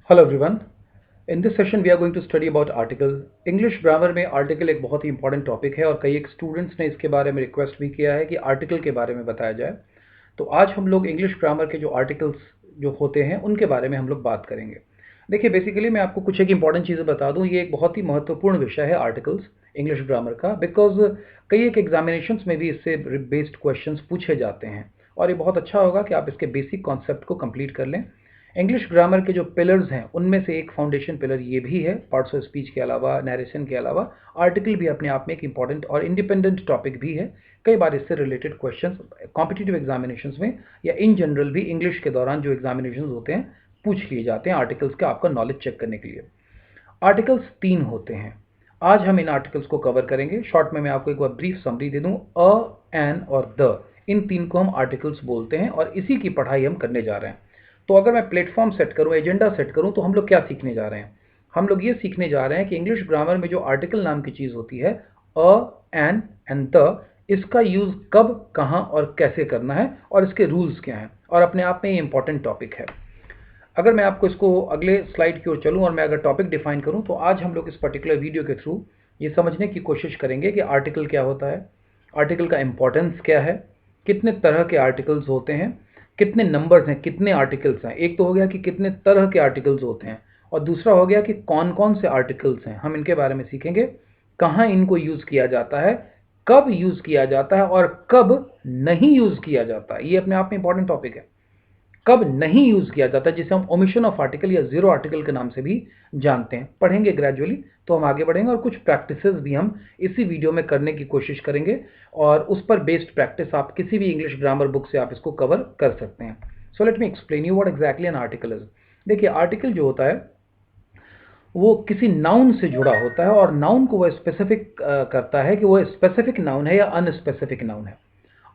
Hello everyone. In this session we are going to study about article. English grammar में article एक बहुत ही important topic है और कई एक स्टूडेंट्स ने इसके बारे में रिक्वेस्ट भी किया है कि आर्टिकल के बारे में बताया जाए। तो आज हम लोग इंग्लिश ग्रामर के जो आर्टिकल्स जो होते हैं उनके बारे में हम लोग बात करेंगे। देखिए, बेसिकली मैं आपको कुछ एक इंपॉर्टेंट चीज़ें बता दूं। ये एक बहुत ही महत्वपूर्ण विषय है आर्टिकल्स इंग्लिश ग्रामर का, बिकॉज कई एक एग्जामिनेशंस में भी इससे बेस्ड क्वेश्चंस पूछे जाते हैं और ये बहुत अच्छा होगा कि आप इसके बेसिक कॉन्सेप्ट को कंप्लीट कर लें। इंग्लिश ग्रामर के जो पिलर्स हैं उनमें से एक फाउंडेशन पिलर ये भी है। पार्ट्स ऑफ स्पीच के अलावा, नरेशन के अलावा आर्टिकल भी अपने आप में एक इंपॉर्टेंट और इंडिपेंडेंट टॉपिक भी है। कई बार इससे रिलेटेड क्वेश्चंस कॉम्पिटिटिव एग्जामिनेशंस में या इन जनरल भी इंग्लिश के दौरान जो एग्जामिनेशंस होते हैं पूछ लिए जाते हैं आर्टिकल्स का, आपका नॉलेज चेक करने के लिए। आर्टिकल्स 3 होते हैं। आज हम इन आर्टिकल्स को कवर करेंगे। शॉर्ट में मैं आपको एक बार ब्रीफ समरी दे दूं। अ, एन और द, इन तीन को हम आर्टिकल्स बोलते हैं और इसी की पढ़ाई हम करने जा रहे हैं। तो अगर मैं प्लेटफॉर्म सेट करूं, एजेंडा सेट करूं, तो हम लोग क्या सीखने जा रहे हैं? हम लोग ये सीखने जा रहे हैं कि इंग्लिश ग्रामर में जो आर्टिकल नाम की चीज़ होती है, अ, एन एंड द, इसका यूज़ कब, कहाँ और कैसे करना है और इसके रूल्स क्या हैं, और अपने आप में ये इंपॉर्टेंट टॉपिक है। अगर मैं आपको इसको अगले स्लाइड की ओर चलूं और मैं अगर टॉपिक डिफाइन करूं, तो आज हम लोग इस पर्टिकुलर वीडियो के थ्रू ये समझने की कोशिश करेंगे कि आर्टिकल क्या होता है, आर्टिकल का इंपॉर्टेंस क्या है, कितने तरह के आर्टिकल्स होते हैं, कितने नंबर्स हैं, कितने आर्टिकल्स हैं। एक तो हो गया कि कितने तरह के आर्टिकल्स होते हैं और दूसरा हो गया कि कौन कौन से आर्टिकल्स हैं, हम इनके बारे में सीखेंगे। कहाँ इनको यूज़ किया जाता है, कब यूज़ किया जाता है और कब नहीं यूज़ किया जाता है। ये अपने आप में इंपॉर्टेंट टॉपिक है। कब नहीं यूज किया जाता, जिसे हम ओमिशन ऑफ आर्टिकल या जीरो आर्टिकल के नाम से भी जानते हैं। पढ़ेंगे ग्रेजुअली तो हम आगे बढ़ेंगे और कुछ प्रैक्टिसेस भी हम इसी वीडियो में करने की कोशिश करेंगे और उस पर बेस्ड प्रैक्टिस आप किसी भी इंग्लिश ग्रामर बुक से आप इसको कवर कर सकते हैं। So let me explain you what exactly an article is. देखिए, आर्टिकल जो होता है वो किसी नाउन से जुड़ा होता है और नाउन को वह स्पेसिफिक करता है कि वह स्पेसिफिक नाउन है या अनस्पेसिफिक नाउन है।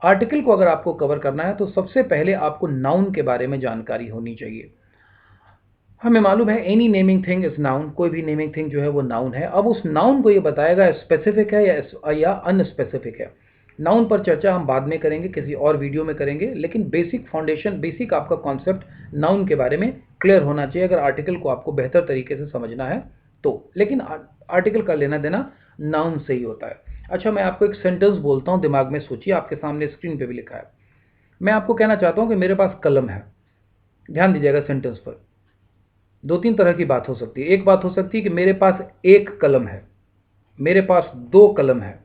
आर्टिकल को अगर आपको कवर करना है तो सबसे पहले आपको नाउन के बारे में जानकारी होनी चाहिए। हमें मालूम है any naming thing is noun, कोई भी नेमिंग थिंग जो है वो नाउन है। अब उस नाउन को ये बताएगा स्पेसिफिक है या अनस्पेसिफिक है। नाउन पर चर्चा हम बाद में करेंगे, किसी और वीडियो में करेंगे, लेकिन बेसिक फाउंडेशन, बेसिक आपका कॉन्सेप्ट नाउन के बारे में क्लियर होना चाहिए अगर आर्टिकल को आपको बेहतर तरीके से समझना है तो। लेकिन आर्टिकल का लेना देना नाउन से ही होता है। अच्छा, मैं आपको एक सेंटेंस बोलता हूँ, दिमाग में सोचिए, आपके सामने स्क्रीन पे भी लिखा है। मैं आपको कहना चाहता हूँ कि मेरे पास कलम है। ध्यान दीजिएगा सेंटेंस पर। दो तीन तरह की बात हो सकती है। एक बात हो सकती है कि मेरे पास एक कलम है, मेरे पास दो कलम है,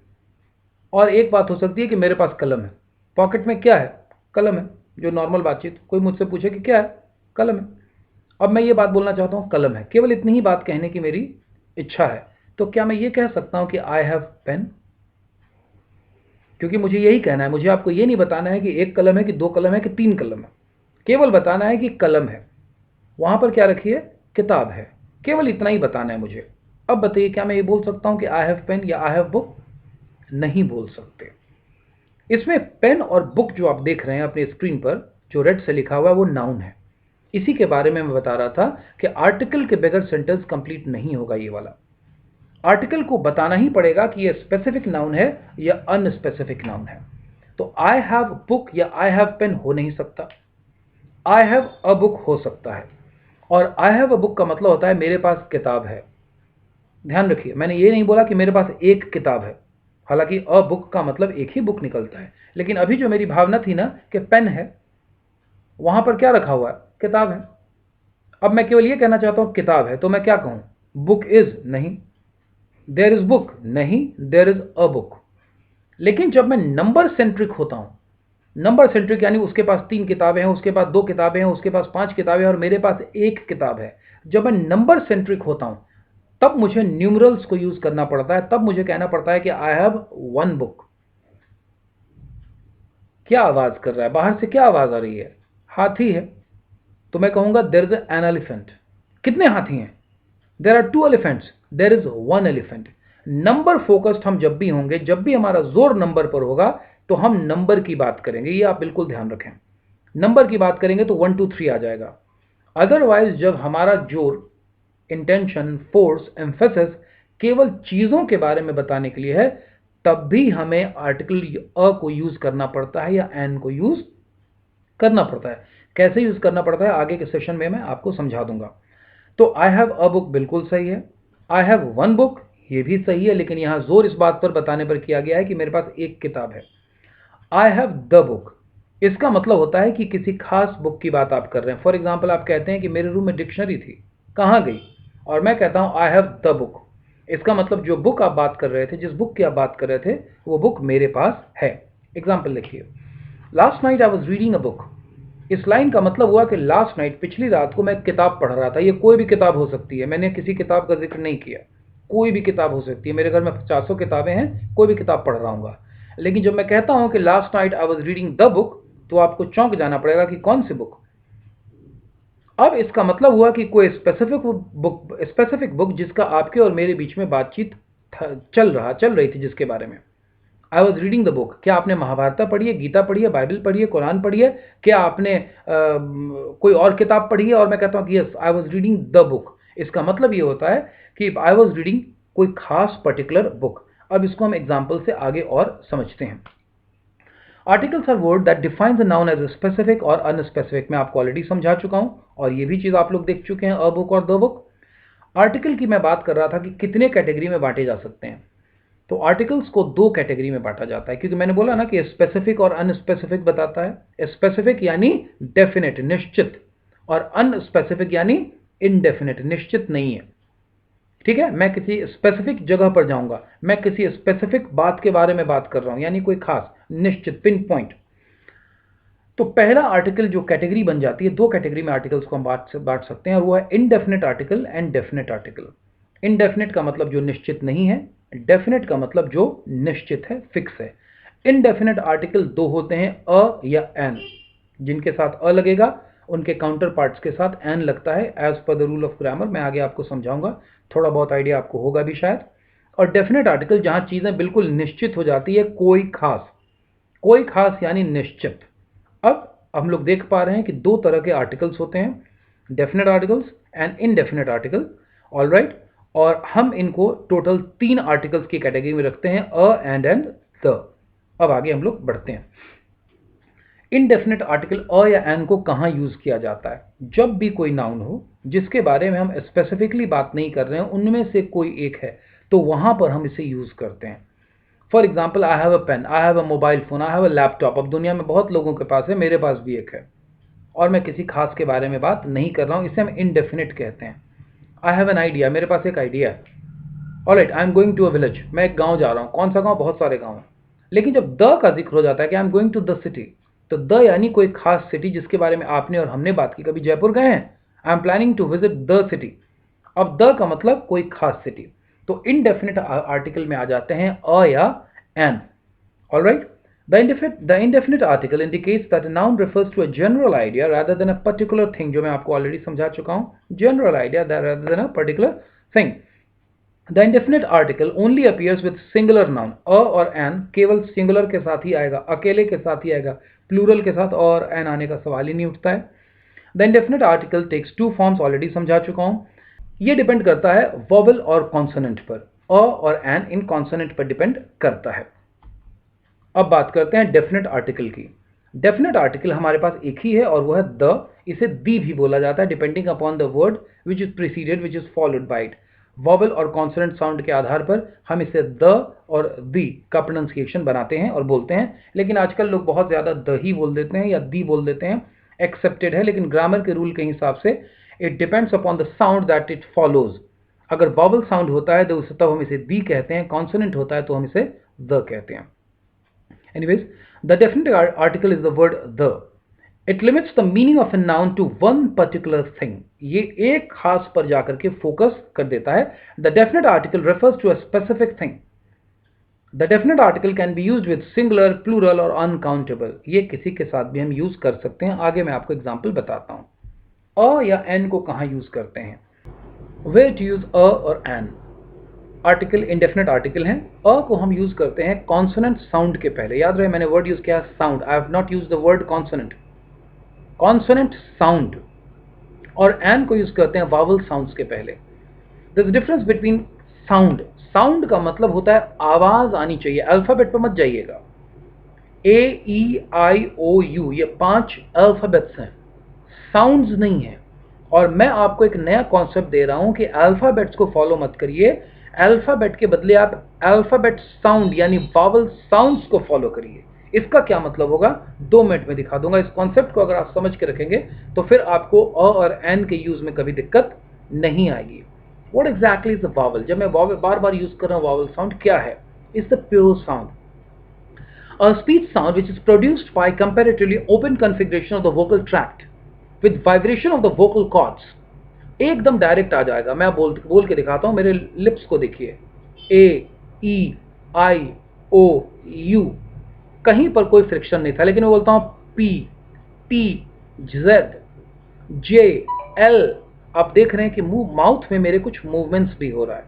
और एक बात हो सकती है कि मेरे पास कलम है, पॉकेट में क्या है, कलम है। जो नॉर्मल बातचीत, कोई मुझसे पूछे कि क्या है, कलम है। अब मैं ये बात बोलना चाहता हूँ, कलम है, केवल इतनी ही बात कहने की मेरी इच्छा है। तो क्या मैं ये कह सकता हूँ कि आई हैव पेन? क्योंकि मुझे यही कहना है, मुझे आपको ये नहीं बताना है कि एक कलम है कि दो कलम है कि तीन कलम है। केवल बताना है कि कलम है, वहां पर क्या रखिए, किताब है। केवल इतना ही बताना है मुझे। अब बताइए, क्या मैं ये बोल सकता हूं कि आई हैव पेन या आई हैव बुक? नहीं बोल सकते। इसमें पेन और बुक जो आप देख रहे हैं अपने स्क्रीन पर, जो रेड से लिखा हुआ है, वो नाउन है। इसी के बारे में मैं बता रहा था कि आर्टिकल के बगैर सेंटेंस कंप्लीट नहीं होगा। ये वाला आर्टिकल को बताना ही पड़ेगा कि ये स्पेसिफिक नाउन है या अनस्पेसिफिक नाउन है। तो आई हैव बुक या आई हैव पेन हो नहीं सकता। आई हैव अ बुक हो सकता है, और आई हैव अ बुक का मतलब होता है मेरे पास किताब है। ध्यान रखिए, मैंने ये नहीं बोला कि मेरे पास एक किताब है, हालांकि अ बुक का मतलब एक ही बुक निकलता है। लेकिन अभी जो मेरी भावना थी ना कि पेन है, वहां पर क्या रखा हुआ है, किताब है। अब मैं केवल ये कहना चाहता हूं किताब है, तो मैं क्या कहूं, बुक इज? नहीं। There is book? नहीं, देयर इज अ बुक। लेकिन जब मैं नंबर सेंट्रिक होता हूं, नंबर सेंट्रिक यानी उसके पास तीन किताबें हैं, उसके पास दो किताबें हैं, उसके पास पांच किताबें हैं और मेरे पास एक किताब है। जब मैं नंबर सेंट्रिक होता हूं तब मुझे न्यूमरल्स को यूज करना पड़ता है। तब मुझे कहना पड़ता है कि आई हैव वन बुक। क्या आवाज कर रहा है बाहर से, क्या आवाज आ रही है? हाथी है। तो मैं कहूंगा देयर इज एन एलिफेंट। कितने हाथी हैं? There are two elephants, there is one elephant. Number focused हम जब भी होंगे, जब भी हमारा जोर नंबर पर होगा, तो हम नंबर की बात करेंगे। ये आप बिल्कुल ध्यान रखें। नंबर की बात करेंगे तो 1 2 3 आ जाएगा। अदरवाइज जब हमारा जोर, इंटेंशन, फोर्स, एम्फेसिस केवल चीजों के बारे में बताने के लिए है, तब भी हमें आर्टिकल अ को यूज करना पड़ता है या एन को यूज करना पड़ता है। कैसे यूज करना पड़ता है आगे के सेशन में मैं आपको समझा दूंगा। तो आई हैव अ बुक बिल्कुल सही है, आई हैव वन बुक ये भी सही है, लेकिन यहां जोर इस बात पर बताने पर किया गया है कि मेरे पास एक किताब है। आई हैव द बुक, इसका मतलब होता है कि किसी खास बुक की बात आप कर रहे हैं। फॉर एग्जाम्पल आप कहते हैं कि मेरे रूम में डिक्शनरी थी, कहाँ गई, और मैं कहता हूं आई हैव द बुक, इसका मतलब जो बुक आप बात कर रहे थे, जिस बुक की आप बात कर रहे थे, वो बुक मेरे पास है। एग्जाम्पल लिखिए, last night I was reading a book. इस लाइन का मतलब हुआ कि लास्ट नाइट, पिछली रात को मैं एक किताब पढ़ रहा था। ये कोई भी किताब हो सकती है, मैंने किसी किताब का जिक्र नहीं किया, कोई भी किताब हो सकती है। मेरे घर में 50 किताबें हैं, कोई भी किताब पढ़ रहा हूँ। लेकिन जब मैं कहता हूं कि last night I was reading the book, तो आपको चौंक जाना पड़ेगा कि कौन सी बुक। अब इसका मतलब हुआ कि कोई स्पेसिफिक बुक जिसका आपके और मेरे बीच में बातचीत चल रही थी, जिसके बारे में I was reading the book. क्या आपने महाभारत पढ़ी है, गीता पढ़ी है, बाइबल पढ़ी है, कुरान पढ़ी है, क्या आपने कोई और किताब पढ़ी है? और मैं कहता हूँ कि yes I was reading the book, इसका मतलब ये होता है कि आई वॉज रीडिंग कोई खास पर्टिकुलर बुक। अब इसको हम एग्जाम्पल से आगे और समझते हैं। Articles are word that defines a noun as specific और अनस्पेसिफिक। मैं आपको ऑलरेडी समझा चुका हूं, और ये भी चीज आप लोग देख चुके हैं, अ बुक और द बुक। आर्टिकल की मैं बात कर रहा था कि कितने कैटेगरी में बांटे जा सकते हैं। तो आर्टिकल्स को दो कैटेगरी में बांटा जाता है, क्योंकि मैंने बोला ना कि स्पेसिफिक और अनस्पेसिफिक बताता है। स्पेसिफिक यानी डेफिनेट, निश्चित, और अनस्पेसिफिक यानी इनडेफिनेट, निश्चित नहीं है। ठीक है, मैं किसी स्पेसिफिक जगह पर जाऊंगा, मैं किसी स्पेसिफिक बात के बारे में बात कर रहा हूं, यानी कोई खास, निश्चित, पिन पॉइंट। तो पहला आर्टिकल जो कैटेगरी बन जाती है, दो कैटेगरी में आर्टिकल्स को हम बांट सकते हैं, और वो है indefinite article and definite article. Indefinite का मतलब जो निश्चित नहीं है, डेफिनेट का मतलब जो निश्चित है, फिक्स है। इनडेफिनेट आर्टिकल दो होते हैं, अ या एन। जिनके साथ अ लगेगा उनके काउंटर पार्ट्स के साथ एन लगता है, as per the rule of grammar. मैं आगे आपको समझाऊंगा, थोड़ा बहुत आइडिया आपको होगा भी शायद। और डेफिनेट आर्टिकल जहां चीजें बिल्कुल निश्चित हो जाती है, कोई खास, कोई खास यानी निश्चित। अब हम लोग देख पा रहे हैं कि दो तरह के आर्टिकल्स होते हैं, definite articles and indefinite article. All right, और हम इनको टोटल तीन आर्टिकल्स की कैटेगरी में रखते हैं, अ एंड द। अब आगे हम लोग बढ़ते हैं। इनडेफिनेट आर्टिकल अ या एन को कहां यूज किया जाता है? जब भी कोई नाउन हो जिसके बारे में हम स्पेसिफिकली बात नहीं कर रहे हैं, उनमें से कोई एक है, तो वहां पर हम इसे यूज करते हैं। For example, I have a pen, I have a mobile phone, I have a laptop. अब दुनिया में बहुत लोगों के पास है, मेरे पास भी एक है, और मैं किसी खास के बारे में बात नहीं कर रहा हूं, इसे हम इनडेफिनेट कहते हैं। आई हैव एन आइडिया, मेरे पास एक आइडिया है। Alright, I am going to a village, मैं एक गांव जा रहा हूं। कौन सा गांव? बहुत सारे गांव हैं। लेकिन जब द का जिक्र हो जाता है कि I am going to the city, तो द यानी कोई खास सिटी जिसके बारे में आपने और हमने बात की। कभी जयपुर गए हैं? I am planning to visit the city. अब द का मतलब कोई खास सिटी। तो इनडेफिनेट आर्टिकल में आ जाते हैं अ या N. All right. The indefinite article indicates that a noun refers to a general idea rather than a particular thing, जो मैं आपको ऑलरेडी समझा चुका हूं, general idea rather than a particular thing. The indefinite article only appears with singular noun. अ और N केवल singular के साथ ही आएगा, अकेले के साथ ही आएगा, प्लूरल के साथ और एन आने का सवाल ही नहीं उठता है। The indefinite article takes two forms, already समझा चुका हूं। ये डिपेंड करता है वॉवल और कॉन्सोनेंट पर। अ और एन इन कॉन्सोनेंट पर डिपेंड करता है। अब बात करते हैं डेफिनेट आर्टिकल की। डेफिनेट आर्टिकल हमारे पास एक ही है, और वो है द। इसे दी भी बोला जाता है, depending upon the word which is preceded which is followed by it. Vowel और कॉन्सोनेंट साउंड के आधार पर हम इसे द और दी का प्रोनाउंसिएशन बनाते हैं और बोलते हैं। लेकिन आजकल लोग बहुत ज्यादा द ही बोल देते हैं या दी बोल देते हैं, एक्सेप्टेड है, लेकिन ग्रामर के रूल के हिसाब से it depends upon the sound that it follows. अगर वॉवल साउंड होता है तो तब हम इसे दी कहते हैं, कॉन्सोनेंट होता है तो हम इसे द कहते हैं। Anyways, the definite article is the word the. It limits the meaning of a noun to one particular thing. ये एक खास पर जाकर के फोकस कर देता है. The definite article refers to a specific thing. The definite article can be used with singular, plural और uncountable. ये किसी के साथ भी हम यूज कर सकते हैं. आगे मैं आपको एग्जाम्पल बताता हूं. अ या एन को कहां यूज करते हैं? Where to use अ और एन? आर्टिकल इंडेफिनेट आर्टिकल हैं। अ को हम यूज करते हैं कॉन्सोनेंट साउंड के पहले। याद रहे मैंने वर्ड यूज किया sound, I have not use the word consonant. Consonant sound. और एन को यूज करते हैं वावल साउंड्स के पहले। This difference between sound, sound का मतलब होता है आवाज आनी चाहिए, अल्फाबेट पर मत जाइएगा। ए ई आई ओ यू ये 5 अल्फाबेट्स हैं, साउंड्स नहीं है। और मैं आपको एक नया कॉन्सेप्ट दे रहा हूं कि अल्फाबेट्स को फॉलो मत करिए, अल्फाबेट के बदले आप अल्फाबेट साउंड यानी वावल साउंड्स को फॉलो करिए। इसका क्या मतलब होगा 2 मिनट में दिखा दूंगा। इस कॉन्सेप्ट को अगर आप समझ के रखेंगे तो फिर आपको अ और एन के यूज में कभी दिक्कत नहीं आएगी। What exactly is the vowel? जब मैं वावल बार बार यूज कर रहा हूं, वावल साउंड क्या है? Is the pure sound, a speech sound which is produced by comparatively open configuration of the vocal tract with vibration of the vocal cords। एकदम direct आ जाएगा। मैं बोल के दिखाता हूं, मेरे लिप्स को देखिए, ए, ई, आई, ओ, यू, कहीं पर कोई फ्रिक्शन नहीं था, लेकिन मैं बोलता हूं पी, टी, जेड, जे, एल। आप देख रहे हैं कि माउथ में मेरे कुछ मूवमेंट्स भी हो रहा है।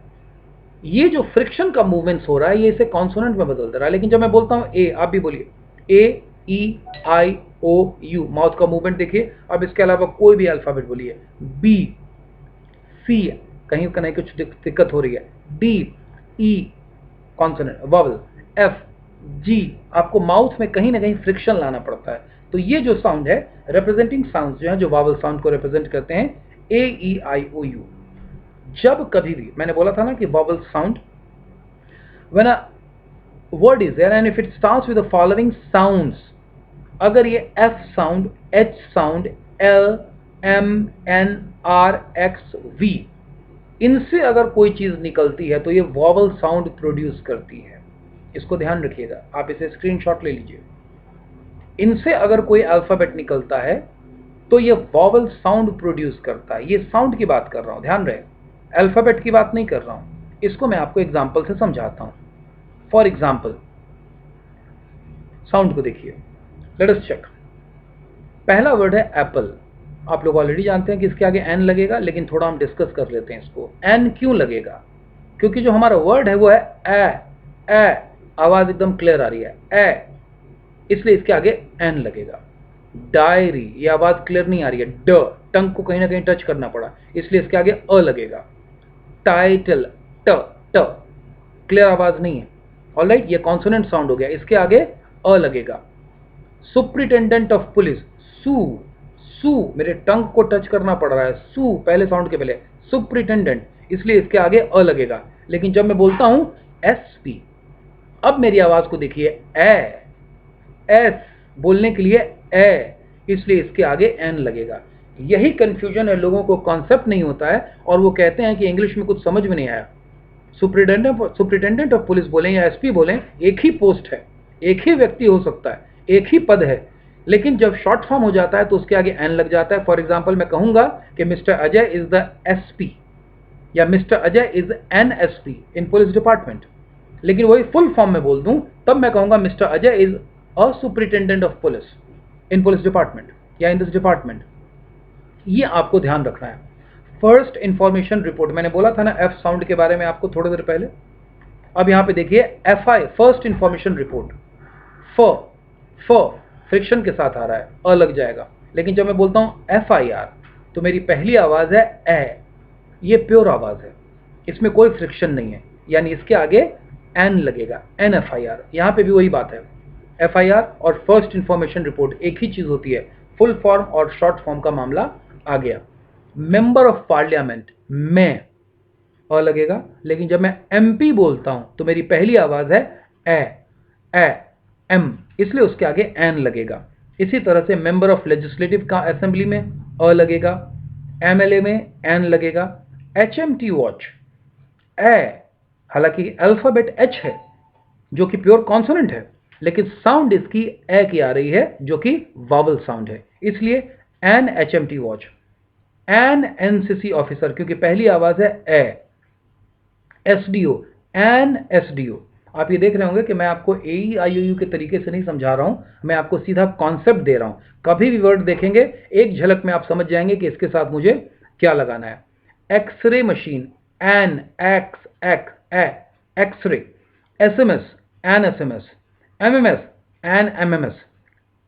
ये जो फ्रिक्शन का मूवमेंट्स हो रहा है, ये इसे कॉन्सोनेंट में बदल दे रहा है। लेकिन जब मैं बोलता हूं ए, आप भी बोलिए, ए, ई, आई, ओ, यू, माउथ का मूवमेंट देखिए। अब इसके अलावा कोई भी अल्फाबेट बोलिए, बी, सी, कहीं कहीं कुछ दिक्कत हो रही है, डी, ई, कॉन्सोनेंट वावल, एफ, जी, आपको माउथ में कहीं ना कहीं फ्रिक्शन लाना पड़ता है। तो ये जो साउंड है, रिप्रेजेंटिंग साउंड्स जो है, जो वावल साउंड को रिप्रेजेंट करते हैं, ए, ई, आई, ओ, यू। जब कभी भी मैंने बोला था ना कि vowel sound, when a word is there and if it starts with the following sounds, अगर ये F sound, H sound, L, M, N, R, X, V, इनसे अगर कोई चीज निकलती है तो ये वॉवल साउंड प्रोड्यूस करती है। इसको ध्यान रखिएगा, आप इसे स्क्रीनशॉट ले लीजिए। इनसे अगर कोई अल्फाबेट निकलता है तो ये वॉवल साउंड प्रोड्यूस करता है। ये साउंड की बात कर रहा हूं, ध्यान रहे, अल्फाबेट की बात नहीं कर रहा हूं। इसको मैं आपको एग्जाम्पल से समझाता हूं। फॉर एग्जाम्पल, साउंड को देखिए, लेट अस चेक। पहला वर्ड है एप्पल। आप लोग ऑलरेडी जानते हैं कि इसके आगे एन लगेगा, लेकिन थोड़ा हम डिस्कस कर लेते हैं इसको। एन क्यों लगेगा? क्योंकि जो हमारा वर्ड है वो है ए, आवाज एकदम क्लियर आ रही है, ए, इसलिए इसके आगे एन लगेगा। डायरी, ये आवाज क्लियर नहीं आ रही है, ड, टंग को कहीं ना कहीं टच करना पड़ा, इसलिए इसके आगे अ लगेगा। टाइटल, ट, ट, क्लियर आवाज नहीं है, ऑलराइट, ये कॉन्सोनेंट साउंड हो गया, इसके आगे अ लगेगा। सुप्रिटेंडेंट ऑफ पुलिस, सू, सू, मेरे टंग को टच करना पड़ रहा है, सू पहले साउंड के पहले, सुप्रिटेंडेंट, इसलिए इसके आगे अ लगेगा। लेकिन जब मैं बोलता हूं एसपी, अब मेरी आवाज को देखिए, ए, एस बोलने के लिए ए, इसलिए इसके आगे एन लगेगा। यही कंफ्यूजन है, लोगों को कॉन्सेप्ट नहीं होता है और वो कहते हैं कि इंग्लिश में कुछ समझ में नहीं आया। सुप्रिटेंडेंट ऑफ पुलिस बोलें या एसपी बोलें, एक ही पोस्ट है, एक ही व्यक्ति हो सकता है, एक ही पद है, लेकिन जब शॉर्ट फॉर्म हो जाता है तो उसके आगे एन लग जाता है। फॉर एग्जाम्पल, मैं कहूंगा कि mister Ajay is the SP या mister Ajay is an SP in police department, लेकिन वही फुल फॉर्म में बोल दूं तब मैं कहूंगा mister Ajay is a superintendent of police in police department या इन दिस डिपार्टमेंट। ये आपको ध्यान रखना है। फर्स्ट इंफॉर्मेशन रिपोर्ट, मैंने बोला था ना एफ साउंड के बारे में आपको थोड़ी देर पहले। अब यहां पे देखिए, F I, first information report, फ, फ्रिक्शन के साथ आ रहा है, अ लग जाएगा। लेकिन जब मैं बोलता हूं एफ आई आर तो मेरी पहली आवाज है ए, ये प्योर आवाज है, इसमें कोई फ्रिक्शन नहीं है, यानी इसके आगे एन लगेगा, एन एफ आई आर। यहां पे भी वही बात है, एफ आई आर और फर्स्ट इंफॉर्मेशन रिपोर्ट एक ही चीज होती है, फुल फॉर्म और शॉर्ट फॉर्म का मामला आ गया। मेंबर ऑफ पार्लियामेंट, में अ लगेगा, लेकिन जब मैं एमपी बोलता हूं तो मेरी पहली आवाज है ए, ए, एम, इसलिए उसके आगे एन लगेगा। इसी तरह से मेंबर ऑफ लेजिस्लेटिव का असेंबली में अ लगेगा, एमएलए में एन लगेगा। एचएमटी वॉच, ए, हालांकि अल्फाबेट एच है जो कि प्योर कॉन्सोनेंट है, लेकिन साउंड इसकी ए की आ रही है जो कि वावल साउंड है, इसलिए an HMT watch. An NCC officer, क्योंकि पहली आवाज है ए। SDO, N SDO. आप ये देख रहे होंगे कि मैं आपको ए आई यू के तरीके से नहीं समझा रहा हूं, मैं आपको सीधा कॉन्सेप्ट दे रहा हूं। कभी भी वर्ड देखेंगे एक झलक में आप समझ जाएंगे कि इसके साथ मुझे क्या लगाना है। X-ray machine, an X X A, x-ray. SMS, an SMS. MMS, an MMS.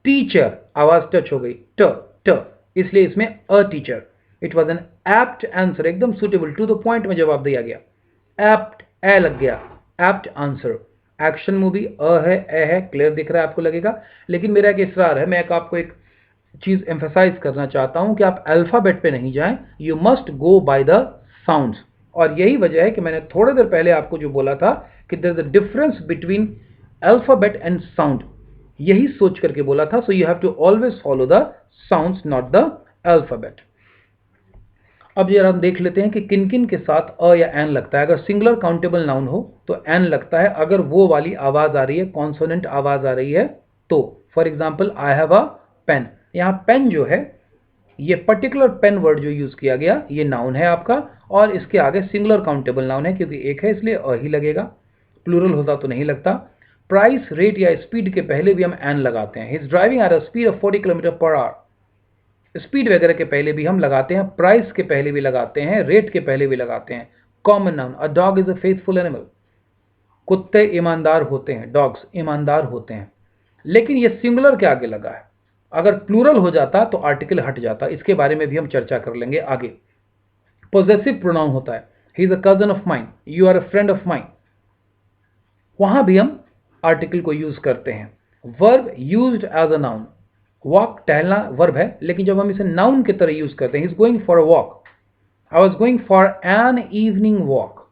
Teacher, आवाज टच हो गई, ट, ट, इसलिए इसमें a teacher. It was an apt answer, एकदम सुटेबल, टू द पॉइंट में जवाब दिया गया। एप्ट, ए लग गया, apt answer. Action movie, a है, ए है, क्लियर दिख रहा है आपको लगेगा, लेकिन मेरा एक इसरार है, मैं आपको एक चीज एम्फेसाइज करना चाहता हूं कि आप अल्फाबेट पे नहीं जाएं, you must go by the sounds. और यही वजह है कि मैंने थोड़ी देर पहले आपको जो बोला था कि there is a difference between alphabet and sound, यही सोच करके बोला था। So you have to always follow the sounds, not the alphabet. अब जरा हम देख लेते हैं कि किन किन के साथ अ या एन लगता है। अगर सिंगुलर काउंटेबल नाउन हो तो एन लगता है, अगर वो वाली आवाज आ रही है, कॉन्सोनेंट आवाज आ रही है तो। For example, I have a pen, यहां पेन जो है, ये पर्टिकुलर पेन वर्ड जो यूज किया गया ये नाउन है आपका, और इसके आगे सिंगुलर काउंटेबल नाउन है क्योंकि एक है इसलिए अ ही लगेगा, प्लूरल होता तो नहीं लगता। प्राइस, रेट या स्पीड के पहले भी हम एन लगाते हैं। His driving at a speed of 40 kilometre per hour, speed वगैरह के पहले भी हम लगाते हैं, प्राइस के पहले भी लगाते हैं, रेट के पहले भी लगाते हैं। Common noun, a dog is a faithful animal, कुत्ते ईमानदार होते हैं, डॉग्स ईमानदार होते हैं। लेकिन ये सिंगुलर के आगे लगा है, अगर प्लूरल हो जाता तो आर्टिकल हट जाता, इसके बारे में भी हम चर्चा कर लेंगे आगे। पोजेसिव प्रोनाउन होता है, he is a cousin of mine, you are a friend of mine, वहां भी हम आर्टिकल को यूज करते हैं। Verb used as a noun, walk टहलना वर्ब है, लेकिन जब हम इसे नाउन की तरह यूज करते हैं, he is going for a walk, I was going for an evening walk,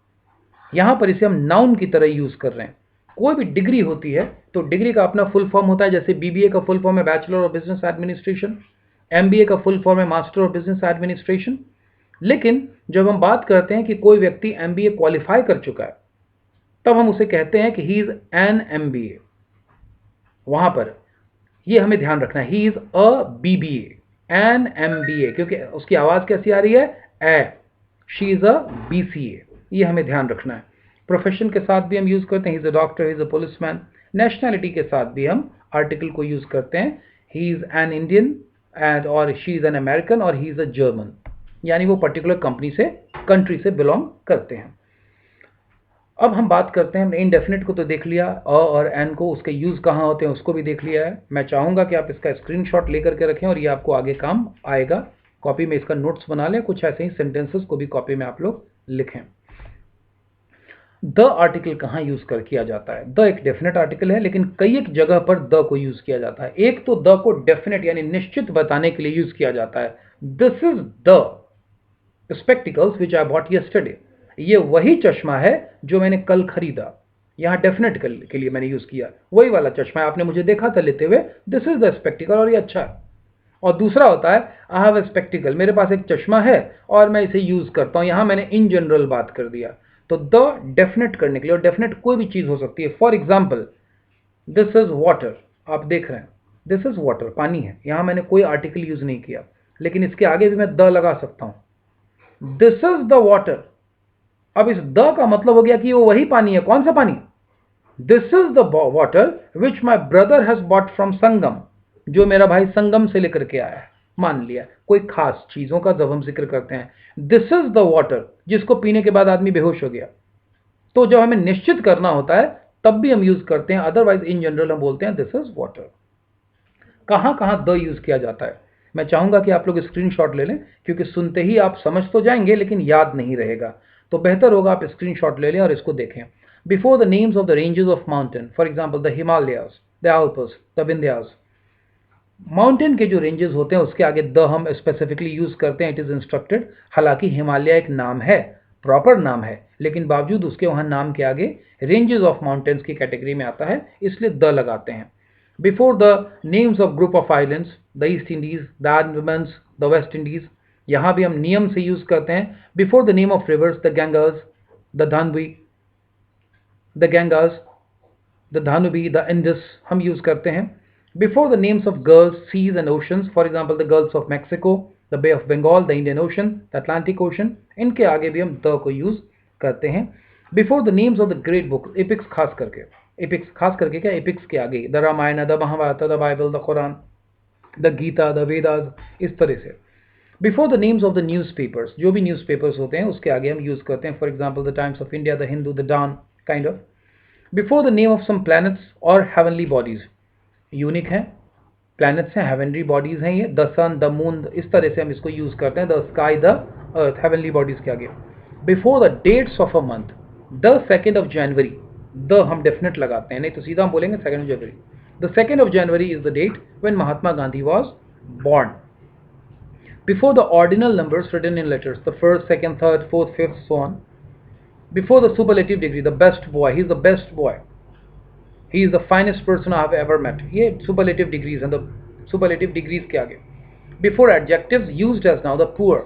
यहां पर इसे हम नाउन की तरह यूज कर रहे हैं। कोई भी डिग्री होती है तो डिग्री का अपना फुल फॉर्म होता है, जैसे बीबीए का फुल फॉर्म है bachelor of business administration, MBA का फुल फॉर्म है मास्टर ऑफ बिजनेस एडमिनिस्ट्रेशन। लेकिन जब हम बात करते हैं कि कोई व्यक्ति एमबीए क्वालिफाई कर चुका है, तब हम उसे कहते हैं कि ही इज एन एमबीए। वहां पर ये हमें ध्यान रखना है, he is a BBA, an MBA, क्योंकि उसकी आवाज कैसी आ रही है, ए। शी इज अ बीसीए, ये हमें ध्यान रखना है। प्रोफेशन के साथ भी हम यूज करते हैं, ही is a doctor, he is a policeman. Nationality के साथ भी हम आर्टिकल को यूज करते हैं, he is an Indian and, और शी इज एन अमेरिकन, और ही इज अ जर्मन, यानी वो पर्टिकुलर कंपनी से, कंट्री से बिलोंग करते हैं। अब हम बात करते हैं, इनडेफिनेट को तो देख लिया, अ और एन को, उसके यूज कहाँ होते हैं उसको भी देख लिया है। मैं चाहूंगा कि आप इसका स्क्रीनशॉट लेकर के रखें और ये आपको आगे काम आएगा। कॉपी में इसका नोट्स बना लें, कुछ ऐसे ही सेंटेंसेस को भी कॉपी में आप लोग लिखें। द आर्टिकल कहाँ यूज कर किया जाता है, द एक डेफिनेट आर्टिकल है, लेकिन कई एक जगह पर द को यूज किया जाता है। एक तो द को डेफिनेट यानी निश्चित बताने के लिए यूज किया जाता है, this is the spectacles which I bought yesterday, ये वही चश्मा है जो मैंने कल खरीदा। यहां डेफिनेट के लिए मैंने यूज किया, वही वाला चश्मा है, आपने मुझे देखा था लेते हुए, दिस इज द स्पेक्टिकल, और ये अच्छा है। और दूसरा होता है, आई हैव अ स्पेक्टिकल, मेरे पास एक चश्मा है और मैं इसे यूज करता हूं, यहां मैंने इन जनरल बात कर दिया। तो द डेफिनेट करने के लिए, और डेफिनेट कोई भी चीज हो सकती है। For example, this is water, आप देख रहे हैं दिस इज वाटर, पानी है, यहां मैंने कोई आर्टिकल यूज नहीं किया, लेकिन इसके आगे भी मैं द लगा सकता हूं, दिस इज द वाटर। अब इस द का मतलब हो गया कि वो वही पानी है, कौन सा पानी, this is the water which my brother has bought from Sangam, जो मेरा भाई संगम से लेकर के आया है। मान लिया कोई खास चीजों का जब हम जिक्र करते हैं, दिस इज द वाटर जिसको पीने के बाद आदमी बेहोश हो गया, तो जब हमें निश्चित करना होता है तब भी हम यूज करते हैं, अदरवाइज इन जनरल हम बोलते हैं दिस इज वाटर। कहां कहां द यूज किया जाता है, मैं चाहूंगा कि आप लोग स्क्रीनशॉट ले लें, क्योंकि सुनते ही आप समझ तो जाएंगे लेकिन याद नहीं रहेगा, तो बेहतर होगा आप स्क्रीनशॉट ले लें और इसको देखें। Before the names of the ranges of mountain, for example the Himalayas, the Alps, the Vindhyas, mountain के जो रेंजेस होते हैं उसके आगे द हम स्पेसिफिकली यूज करते हैं, इट इज इंस्ट्रक्टेड। हालांकि हिमालय एक नाम है, प्रॉपर नाम है, लेकिन बावजूद उसके वहां नाम के आगे रेंजेस ऑफ माउंटेन्स की कैटेगरी में आता है, इसलिए द लगाते हैं। Before the names of group of islands, the East Indies, the Andamans, the West Indies, यहां भी हम नियम से यूज करते हैं। Before the name of rivers, the Ganges, the Danube, the Ganges, the Danube, the Indus, हम use करते हैं। Before the names of girls, seas and oceans, for example the girls of Mexico, the Bay of Bengal, the Indian Ocean, the Atlantic Ocean, इनके आगे भी हम the को use करते हैं। Before the names of the great book, epics खास करके, epics खास करके क्या, एपिक्स के आगे the Ramayan, the Mahabharat, the Bible, the Quran, the Gita, the Vedas, इस तरह से। Before the names of the newspapers, जो भी न्यूज पेपर्स होते हैं उसके आगे हम यूज करते हैं, for example the Times of India, the Hindu, the Dawn, kind of. Before the name of some planets और हेवनली बॉडीज, यूनिक है, प्लैनेट्स हैं, हेवनली बॉडीज हैं ये, द सन, द मून, इस तरह से हम इसको यूज करते हैं, the sky, the earth, heavenly bodies के आगे। Before the dates of a month, the 2nd of January, the हम डेफिनेट लगाते हैं, नहीं तो सीधा हम बोलेंगे 2nd of January, the 2nd of January is the date when Mahatma Gandhi was born. Before the ordinal numbers written in letters, the first, second, third, fourth, fifth, so on. Before the superlative degree, the best boy, he's the best boy. He is the finest person I have ever met. ये superlative degrees and the superlative degrees के आगे. Before adjectives used as now, the poor.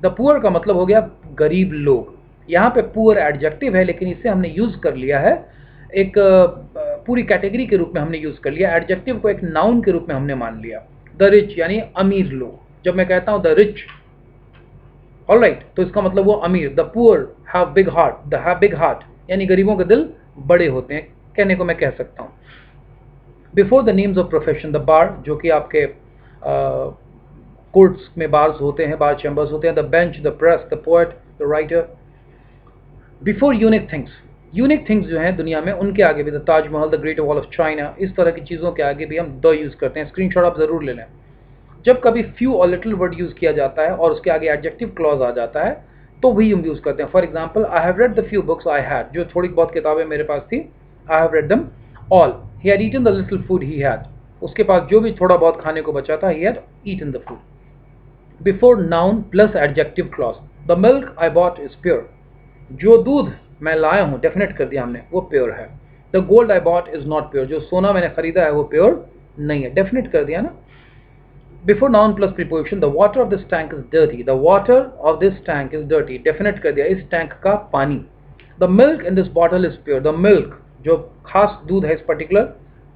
The poor का मतलब हो गया गरीब लोग. यहाँ पे poor adjective है, लेकिन इसे हमने यूज कर लिया है एक पूरी कैटेगरी के रूप में हमने यूज कर लिया. एडजेक्टिव को एक नाउन के रूप में हमने मान लिया. द रिच यानी अमीर लोग. जब मैं कहता हूं द रिच, ऑलराइट, तो इसका मतलब वो अमीर. The poor have big heart. The have big heart यानी गरीबों के दिल बड़े होते हैं, कहने को मैं कह सकता हूं. Before the names of profession, the bar, जो कि आपके कोर्ट्स में बार्स होते हैं, बार चैम्बर्स होते हैं. The bench, the press, the poet, the writer. Before unique things, unique things जो हैं दुनिया में, उनके आगे भी the Taj Mahal, the great wall of China, इस तरह की चीज़ों के आगे भी हम द यूज़ करते हैं. स्क्रीनशॉट आप ज़रूर ले लें. जब कभी फ्यू और लिटिल वर्ड यूज़ किया जाता है और उसके आगे एडजेक्टिव क्लॉज आ जाता है, तो वही हम यूज़ करते हैं. For example, I have read the few books I had, जो थोड़ी बहुत किताबें मेरे पास थी, I have read them all. He had eaten the little food he had, उसके पास जो भी थोड़ा बहुत खाने को बचा था, he had eaten the food. Before noun plus adjective clause, the milk I bought is pure, जो दूध मैं लाया हूं, डेफिनेट कर दिया हमने, वो प्योर है. The gold I bought is not pure, जो सोना मैंने खरीदा है वो प्योर नहीं है, डेफिनेट कर दिया ना. Before noun plus preposition, the water of this tank is dirty, the water of this tank is dirty, definite कर दिया, इस टैंक का पानी. The milk in this bottle is pure, the milk, जो खास दूध है इस पर्टिकुलर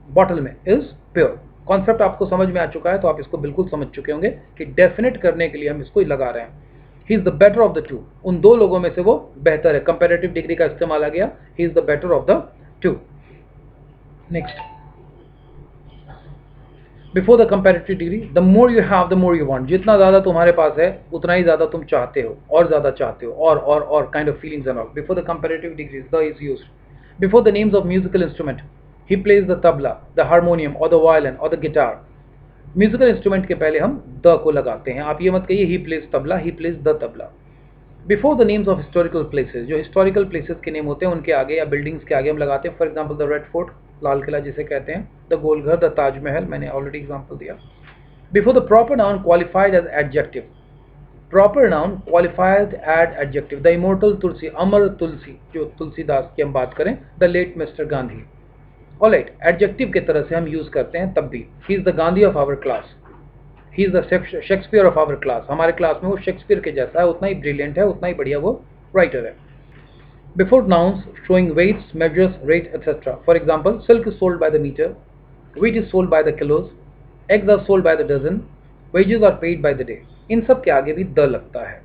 बॉटल में, इज प्योर. कॉन्सेप्ट आपको समझ में आ चुका है, तो आप इसको बिल्कुल समझ चुके होंगे कि डेफिनेट करने के लिए हम इसको लगा रहे हैं. ही is the better of the two, उन दो लोगों में से वो बेहतर है. कंपैरेटिव डिग्री का इस्तेमाल आ गया, ही is the better of the two. Next, before the comparative degree, the more you have the more you want, जितना ज्यादा तुम्हारे पास है उतना ही ज्यादा तुम चाहते हो, और ज्यादा चाहते हो, और kind of feelings and all. Before the comparative degrees, the is used. Before the names of musical instrument, he plays the tabla, the harmonium और द वायलिन और द गिटार. म्यूजिकल इंस्ट्रूमेंट के पहले हम द को लगाते हैं. आप ये मत कहिए he plays tabla, he plays the tabla. Before the names of historical places, जो हिस्टोरिकल प्लेसेस के नेम होते हैं उनके आगे या बिल्डिंग्स के आगे हम लगाते हैं. For example, the Red Fort, लाल किला जिसे कहते हैं, द गोल घर, द ताजमहल, मैंने ऑलरेडी एग्जांपल दिया. Before the proper noun qualified as adjective, proper noun qualified ad adjective, the immortal Tulsi, अमर तुलसी, जो तुलसीदास की हम बात करें, the late mister Gandhi. Alright, adjective की तरह से हम यूज करते हैं तब भी. He is the Gandhi of our class, he is the Shakespeare of our class, हमारे क्लास में वो शेक्सपियर के जैसा है, उतना ही ब्रिलियंट है, उतना ही बढ़िया वो राइटर है. Before nouns showing weights, measures, rate etcetera. For example, silk is sold by the metre, wheat is sold by the kilos, eggs are sold by the dozen, wages are paid by the day. इन सब के आगे भी the लगता है.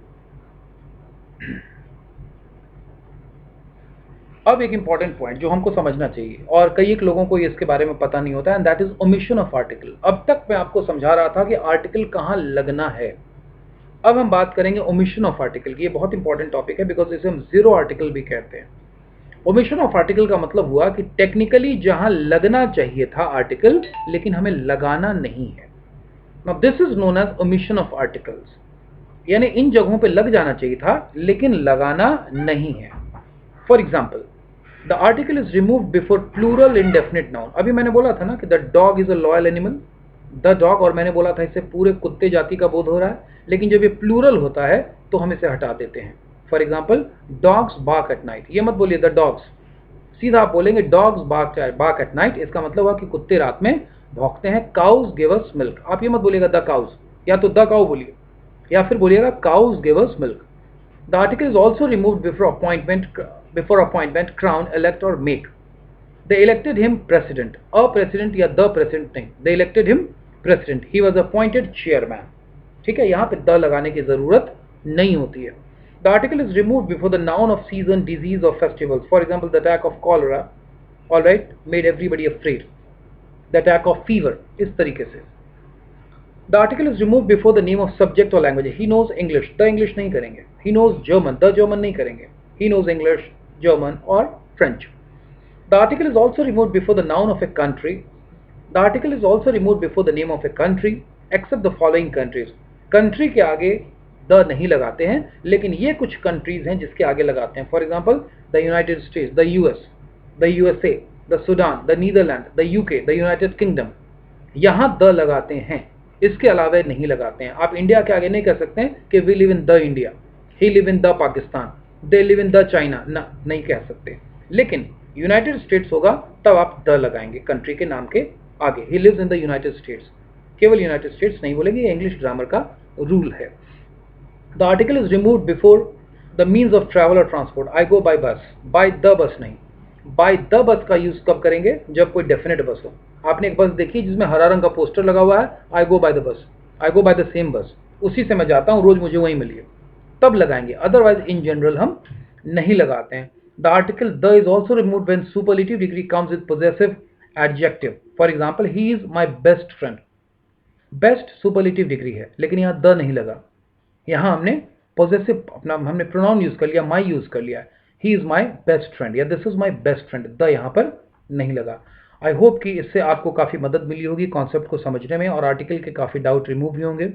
अब एक important point जो हमको समझना चाहिए, और कई एक लोगों को इसके बारे में पता नहीं होता है, and that is omission of article. अब तक मैं आपको समझा रहा था कि आर्टिकल कहाँ लगना है. अब हम बात करेंगे ओमिशन ऑफ आर्टिकल की. ये बहुत इंपॉर्टेंट टॉपिक है, बिकॉज इसे हम जीरो आर्टिकल भी कहते हैं. ओमिशन ऑफ आर्टिकल का मतलब हुआ कि टेक्निकली जहां लगना चाहिए था आर्टिकल, लेकिन हमें लगाना नहीं है. Now this is known as omission of articles, यानी इन जगहों पे लग जाना चाहिए था लेकिन लगाना नहीं है. For example, the article is removed before plural indefinite noun. अभी मैंने बोला था ना कि the dog is a loyal animal, the dog, और मैंने बोला था इससे पूरे कुत्ते जाति का बोध हो रहा है, लेकिन जब ये प्लूरल होता है तो हम इसे हटा देते हैं. For example, dogs bark at night, ये मत बोलिए द डॉग्स, सीधा आप बोलेंगे डॉग्स बार्क एट नाइट. इसका मतलब हुआ कि कुत्ते रात में भौंकते हैं. काउज गिव अस मिल्क, आप ये मत बोलिएगा द काउज, या तो द काउ बोलिए, या फिर बोलिएगा cows give us milk. The article is also removed before appointment, crown, elect और make. They elected him president, a president या द प्रेसिडेंट नहीं, they elected him president, he was appointed chairman. ठीक है, यहाँ पे द लगाने की जरूरत नहीं होती है. The article is removed before the noun of season, disease or festivals. For example, the attack of cholera, all right, made everybody afraid. The attack of fever, इस तरीके से. The article is removed before the name of subject or language. He knows English, the English नहीं करेंगे. He knows German, the German नहीं करेंगे. He knows English, German or French. The article is also removed before the noun of a country. The article is also removed before the name of a country, except the following countries. Country के आगे the नहीं लगाते हैं, लेकिन ये कुछ countries हैं जिसके आगे लगाते हैं. For example, the United States, the US, the USA, the Sudan, the Netherland, the UK, the United Kingdom. यहां द लगाते हैं. इसके अलावा नहीं लगाते हैं। आप इंडिया के आगे नहीं कह सकते हैं कि we live in the India, he live in the Pakistan, they live in the China, ना नहीं कह सकते। लेकिन यूनाइटेड स्टेट्स होगा तब आप द लगाएंगे कंट्री के नाम के आगे, he lives in the United States, केवल यूनाइटेड स्टेट्स नहीं बोलेंगे, ये इंग्लिश ग्रामर का रूल है। The article is removed before the means of travel और transport. I go by bus, by the bus नहीं। बाय द बस का यूज कब करेंगे? जब कोई डेफिनेट बस हो। आपने एक बस देखी जिसमें हरा रंग का पोस्टर लगा हुआ है, आई गो बाय द बस, आई गो बाय द सेम बस, उसी से मैं जाता हूँ, रोज मुझे वहीं मिली है, तब लगाएंगे। अदरवाइज इन जनरल हम नहीं लगाते हैं। The article the is also removed when superlative degree comes with possessive adjective. For example, he is my best friend, best superlative degree है, लेकिन यहाँ द नहीं लगा, यहाँ हमने पॉजेसिव अपना हमने प्रोनाउन यूज कर लिया, माई यूज कर लिया, he is my best friend या this is my best friend, the यहाँ पर नहीं लगा। आई होप कि इससे आपको काफ़ी मदद मिली होगी कॉन्सेप्ट को समझने में और आर्टिकल के काफ़ी डाउट रिमूव भी होंगे।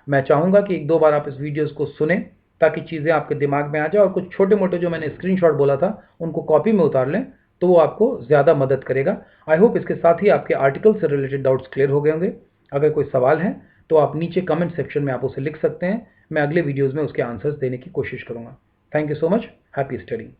मैं चाहूँगा कि एक दो बार आप इस वीडियोस को सुने ताकि चीज़ें आपके दिमाग में आ जाए और कुछ छोटे मोटे जो मैंने स्क्रीनशॉट बोला था उनको कॉपी में उतार लें, तो वो आपको ज़्यादा मदद करेगा। आई होप इसके साथ ही आपके आर्टिकल से रिलेटेड डाउट्स क्लियर हो गए होंगे। अगर कोई सवाल है तो आप नीचे कमेंट सेक्शन में आप उसे लिख सकते हैं, मैं अगले वीडियोज़ में उसके आंसर्स देने की कोशिश करूँगा। Thank you so much, happy study.